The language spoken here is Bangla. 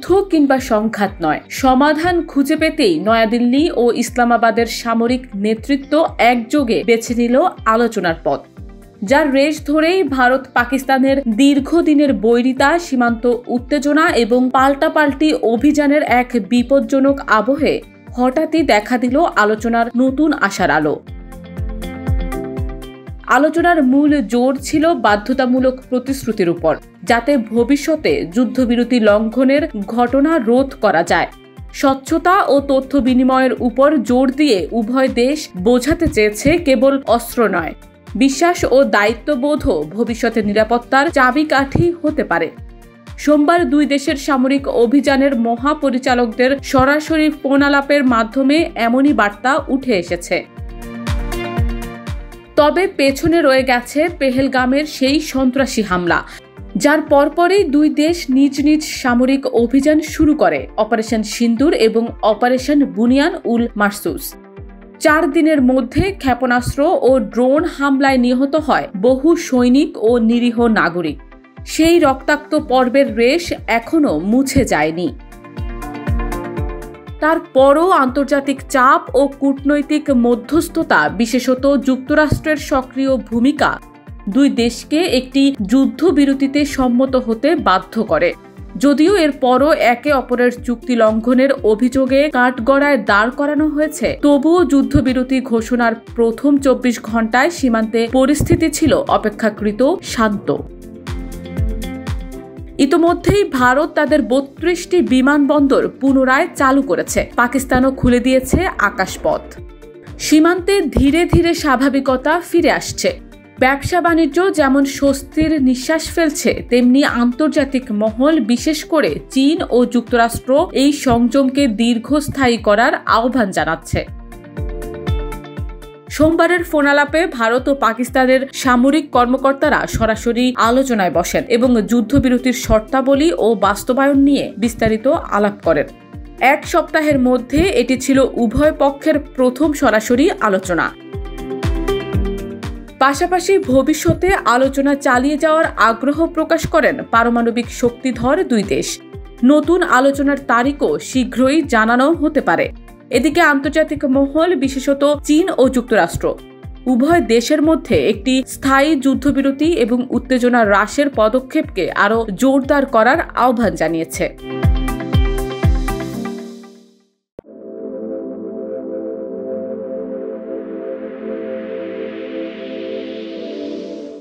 যুদ্ধ কিংবা সংঘাত নয়, সমাধান খুঁজে পেতেই নয়াদিল্লি ও ইসলামাবাদের সামরিক নেতৃত্ব একযোগে বেছে নিল আলোচনার পথ। যার রেশ ধরেই ভারত পাকিস্তানের দীর্ঘদিনের বৈরিতা, সীমান্ত উত্তেজনা এবং পাল্টাপাল্টি অভিযানের এক বিপজ্জনক আবহে হঠাৎই দেখা দিল আলোচনার নতুন আশার আলো। আলোচনার মূল জোর ছিল বাধ্যতামূলক প্রতিশ্রুতির উপর, যাতে ভবিষ্যতে যুদ্ধবিরতি লঙ্ঘনের ঘটনা রোধ করা যায়। স্বচ্ছতা ও তথ্য বিনিময়ের উপর জোর দিয়ে উভয় দেশ বোঝাতে চেয়েছে কেবল অস্ত্র নয়, বিশ্বাস ও দায়িত্ববোধও ভবিষ্যতের নিরাপত্তার চাবিকাঠি হতে পারে। সোমবার দুই দেশের সামরিক অভিযানের মহাপরিচালকদের সরাসরি ফোন আলাপের মাধ্যমে এমনই বার্তা উঠে এসেছে। তবে পেছনে রয়ে গেছে পেহেলগামের সেই সন্ত্রাসী হামলা, যার পরপরই দুই দেশ নিজ নিজ সামরিক অভিযান শুরু করে, অপারেশন সিন্দুর এবং অপারেশন বুনিয়ান উল মারসুস। 4 দিনের মধ্যে ক্ষেপণাস্ত্র ও ড্রোন হামলায় নিহত হয় বহু সৈনিক ও নিরীহ নাগরিক। সেই রক্তাক্ত পর্বের রেশ এখনো মুছে যায়নি। তারপরও আন্তর্জাতিক চাপ ও কূটনৈতিক মধ্যস্থতা, বিশেষত যুক্তরাষ্ট্রের সক্রিয় ভূমিকা, দুই দেশকে একটি যুদ্ধবিরতিতে সম্মত হতে বাধ্য করে। যদিও এরপরও একে অপরের চুক্তি লঙ্ঘনের অভিযোগে কাঠগড়ায় দাঁড় করানো হয়েছে, তবুও যুদ্ধবিরতি ঘোষণার প্রথম 24 ঘণ্টায় সীমান্তে পরিস্থিতি ছিল অপেক্ষাকৃত শান্ত। ইতোমধ্যেই ভারত তাদের 32টি বিমানবন্দর পুনরায় চালু করেছে, পাকিস্তানও খুলে দিয়েছে আকাশপথ। সীমান্তে ধীরে ধীরে স্বাভাবিকতা ফিরে আসছে। ব্যবসা বাণিজ্য যেমন স্বস্তির নিঃশ্বাস ফেলছে, তেমনি আন্তর্জাতিক মহল, বিশেষ করে চীন ও যুক্তরাষ্ট্র, এই সংযমকে দীর্ঘস্থায়ী করার আহ্বান জানাচ্ছে। সোমবারের ফোনালাপে ভারত ও পাকিস্তানের সামরিক কর্মকর্তারা সরাসরি আলোচনায় বসেন এবং যুদ্ধবিরতির শর্তাবলী ও বাস্তবায়ন নিয়ে বিস্তারিত আলাপ করেন। 1 সপ্তাহের মধ্যে এটি ছিল উভয় পক্ষের প্রথম সরাসরি আলোচনা। পাশাপাশি ভবিষ্যতে আলোচনা চালিয়ে যাওয়ার আগ্রহ প্রকাশ করেন পারমাণবিক শক্তিধর দুই দেশ। নতুন আলোচনার তারিখও শীঘ্রই জানানো হতে পারে। এদিকে আন্তর্জাতিক মহল, বিশেষত চীন ও যুক্তরাষ্ট্র, উভয় দেশের মধ্যে একটি স্থায়ী যুদ্ধবিরতি এবং উত্তেজনা হ্রাসের পদক্ষেপকে আরও জোরদার করার আহ্বান জানিয়েছে।